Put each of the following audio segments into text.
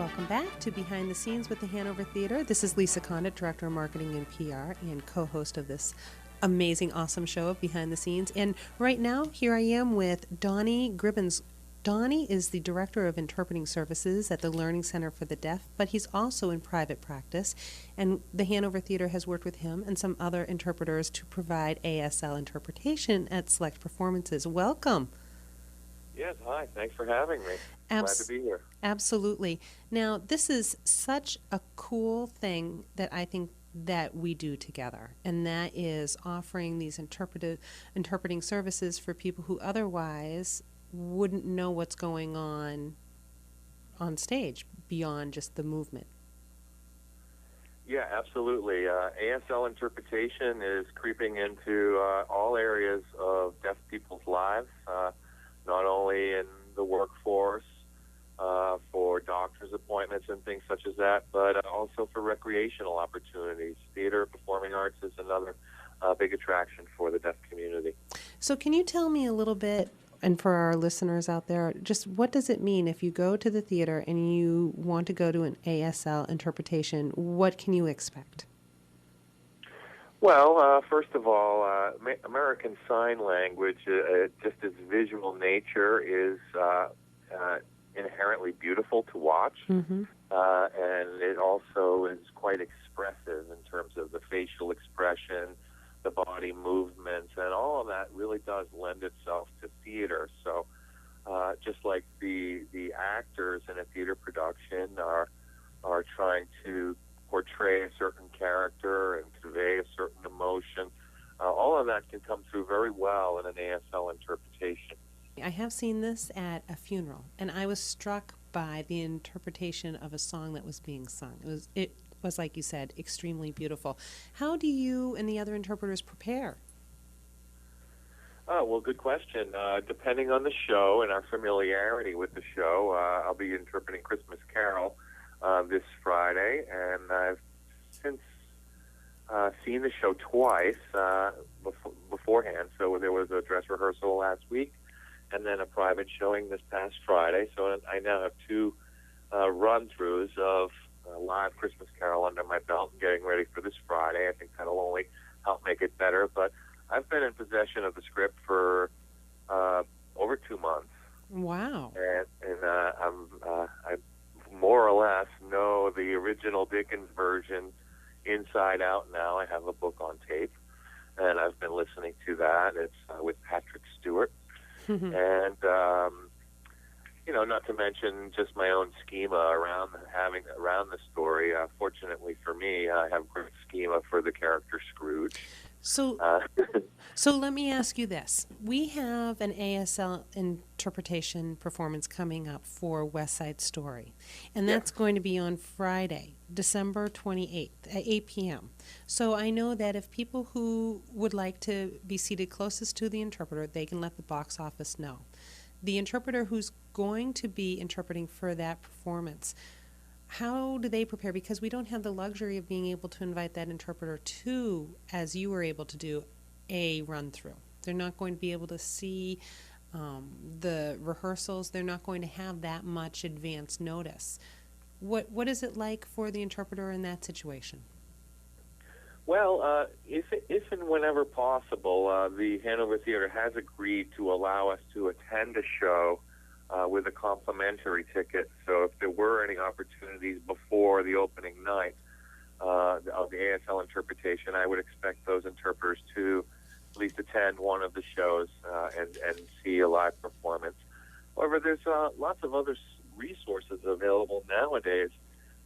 Welcome back to Behind the Scenes with the Hanover Theater. This is Lisa Condit, Director of Marketing and PR and co-host of this amazing, awesome show of Behind the Scenes. And right now, here I am with Donny Gribbons. Donny is the Director of Interpreting Services at the Learning Center for the Deaf, but he's also in private practice. And the Hanover Theater has worked with him and some other interpreters to provide ASL interpretation at select performances. Welcome. Yes, hi. Thanks for having me. Glad to be here. Absolutely. Now, this is such a cool thing that I think that we do together, and that is offering these interpreting services for people who otherwise wouldn't know what's going on stage beyond just the movement. Yeah, absolutely. ASL interpretation is creeping into all areas of deaf people's lives, not only in the workforce, for doctor's appointments and things such as that, but also for recreational opportunities. Theater, performing arts is another big attraction for the deaf community. So can you tell me a little bit, and for our listeners out there, just what does it mean if you go to the theater and you want to go to an ASL interpretation? What can you expect? Well, first of all, American Sign Language, just its visual nature, is inherently beautiful to watch, and it also is quite expressive in terms of the facial expression, the body movements, and all of that really does lend itself to theater. So just like the actors in a theater production are trying to portray a certain character and convey a certain emotion, all of that can come through very well in an ASL interpretation. I have seen this at a funeral, and I was struck by the interpretation of a song that was being sung. It was, like you said, extremely beautiful. How do you and the other interpreters prepare? Oh, well, good question. Depending on the show and our familiarity with the show, I'll be interpreting Christmas Carol this Friday, and I've since seen the show twice beforehand. So there was a dress rehearsal last week, and then a private showing this past Friday. So I now have two run-throughs of live Christmas Carol under my belt and getting ready for this Friday. I think that'll only help make it better. But I've been in possession of the script for over 2 months. Wow. And I more or less know the original Dickens version inside out now. I have a book on tape, and I've been listening to that. It's with Patrick Stewart. And, not to mention just my own schema around the story. Fortunately for me, I have great schema for the character Scrooge. So let me ask you this. We have an ASL interpretation performance coming up for West Side Story, and that's going to be on Friday, December 28th at 8 p.m. So I know that if people who would like to be seated closest to the interpreter, they can let the box office know. The interpreter who's going to be interpreting for that performance, how do they prepare? Because we don't have the luxury of being able to invite that interpreter to, as you were able to do, a run-through. They're not going to be able to see the rehearsals. They're not going to have that much advance notice. What is it like for the interpreter in that situation? Well, if and whenever possible, the Hanover Theater has agreed to allow us to attend a show with a complimentary ticket. So if there were any opportunities before the opening night of the ASL interpretation, I would expect those interpreters to at least attend one of the shows and see a live performance. However, there's lots of other resources available nowadays,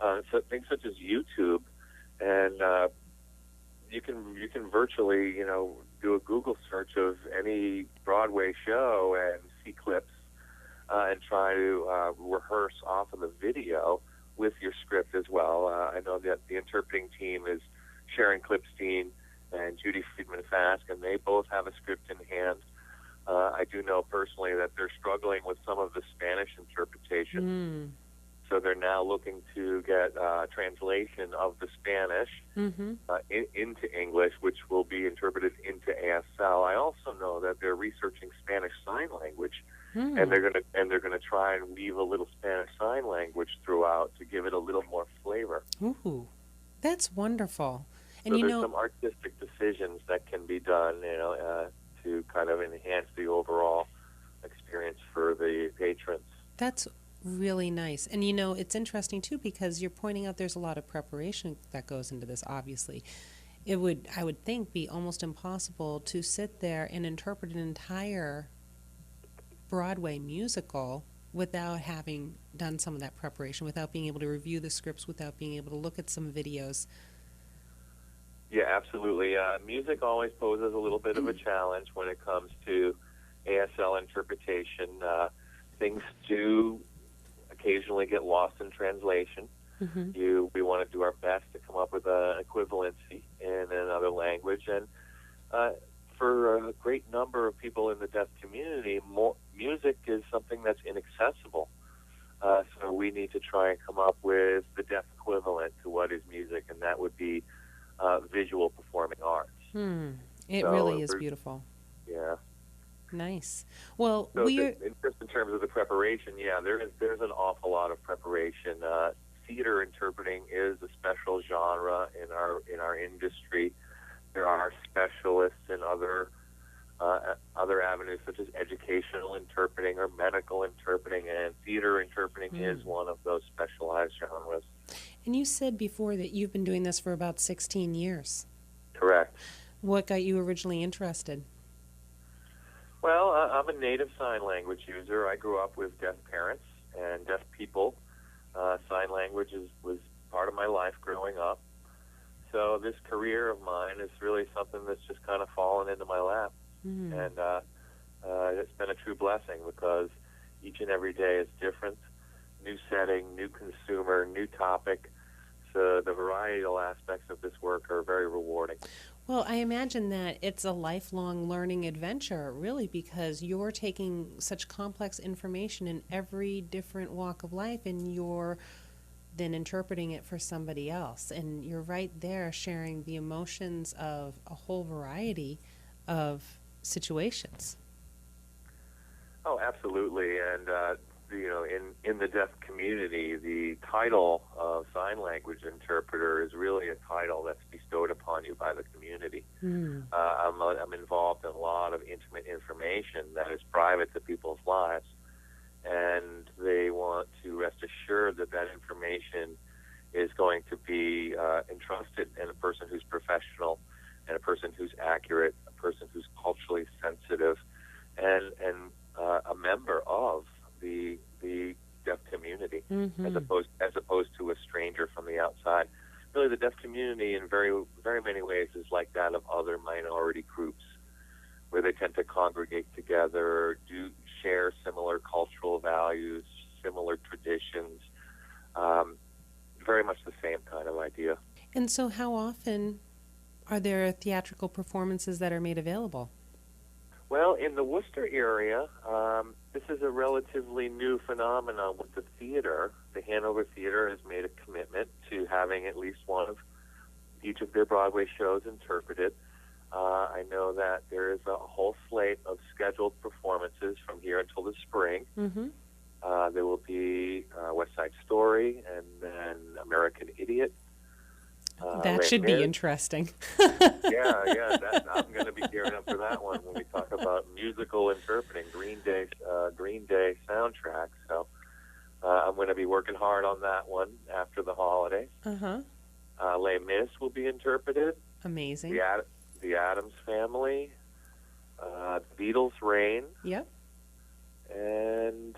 so things such as YouTube, and you can virtually, do a Google search of any Broadway show and see clips and try to rehearse off of the video with your script as well. I know that the interpreting team is Sharon Klipstein and Judy Friedman-Fask, and they both have a script in hand. I do know personally that they're struggling with some of the Spanish interpretation. So they're now looking to get translation of the Spanish into English, which will be interpreted into ASL. I also know that they're researching Spanish Sign Language and they're gonna try and weave a little Spanish Sign Language throughout to give it a little more flavor. Ooh, that's wonderful. And So there's some artistic decisions that can be done, to kind of enhance the overall experience for the patrons. that's really nice. And it's interesting too because you're pointing out there's a lot of preparation that goes into this. Obviously, I would think, be almost impossible to sit there and interpret an entire Broadway musical without having done some of that preparation, without being able to review the scripts, without being able to look at some videos. Yeah, absolutely. Music always poses a little bit of a challenge when it comes to ASL interpretation. Things do occasionally get lost in translation. We want to do our best to come up with an equivalency in another language. And for a great number of people in the deaf community, music is something that's inaccessible. So we need to try and come up with the deaf equivalent to what is music, and that would be visual performing arts. It really is beautiful. Yeah. Nice. Well, so just in terms of the preparation, there's an awful lot of preparation. Theater interpreting is a special genre in our industry. There are specialists in other avenues such as educational interpreting or medical interpreting, and theater interpreting is one of those specialized genres. And you said before that you've been doing this for about 16 years. Correct. What got you originally interested? Well, I'm a native sign language user. I grew up with deaf parents and deaf people. Sign language was part of my life growing up. So this career of mine is really something that's just kind of fallen into my lap. And it's been a true blessing because each and every day is different. New setting, new consumer, new topic. So the varietal aspects of this work are very rewarding. Well, I imagine that it's a lifelong learning adventure, really, because you're taking such complex information in every different walk of life and you're then interpreting it for somebody else. And you're right there sharing the emotions of a whole variety of situations. Oh, absolutely. And, in the deaf community, the title of sign language interpreter is really a title that's bestowed upon you by the community. I'm involved in a lot of intimate information that is private to people's lives, and they want to rest assured that that information is going to be entrusted in a person who's professional and a person who's accurate, a person who's culturally sensitive, and a member of the deaf community, as opposed to a stranger from the outside. Really, the deaf community in very, very many ways is like that of other minority groups, where they tend to congregate together, do share similar cultural values, similar traditions, very much the same kind of idea. And so how often are there theatrical performances that are made available? Well, in the Worcester area, this is a relatively new phenomenon with the theater. The Hanover Theater has made a commitment to having at least one of each of their Broadway shows interpreted. I know that there is a whole slate of scheduled performances from here until the spring. There will be West Side Story and then American Idiot. That should be interesting. Yeah. I'm going to be gearing up for that one when we talk about musical interpreting, Green Day soundtrack. So I'm going to be working hard on that one after the holidays. Les Mis will be interpreted. Amazing. The Addams Family, the Beatles' Reign. Yep. And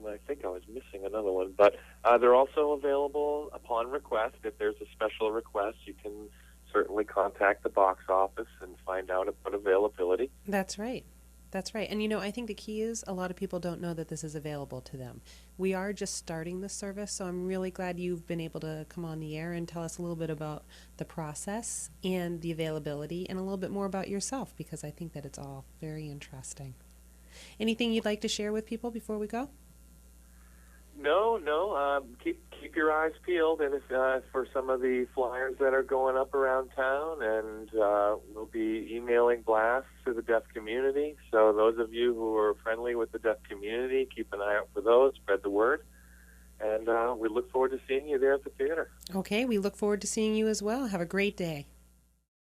I think I was missing another one, but they're also available upon request. If there's a special request, you can certainly contact the box office and find out about availability. That's right. And I think the key is a lot of people don't know that this is available to them. We are just starting the service, so I'm really glad you've been able to come on the air and tell us a little bit about the process and the availability and a little bit more about yourself, because I think that it's all very interesting. Anything you'd like to share with people before we go? No. Keep your eyes peeled, and if for some of the flyers that are going up around town, and we'll be emailing blasts to the deaf community. So those of you who are friendly with the deaf community, keep an eye out for those. Spread the word, and we look forward to seeing you there at the theater. Okay, we look forward to seeing you as well. Have a great day.